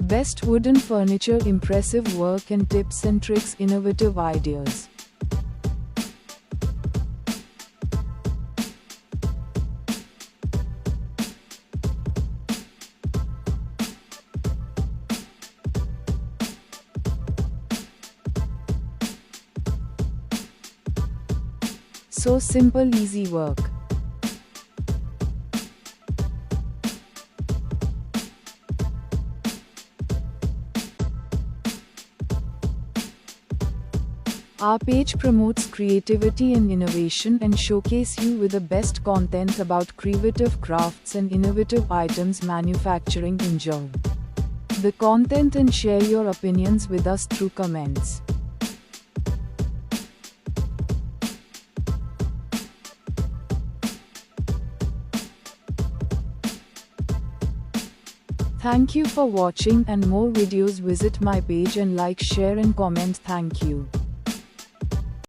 Best wooden furniture, impressive work and tips and tricks, innovative ideas. So simple, easy work. Our page promotes creativity and innovation and showcase you with the best content about creative crafts and innovative items manufacturing. Enjoy the content and share your opinions with us through comments. Thank you for watching, and more videos visit my page and like, share and comment. Thank you.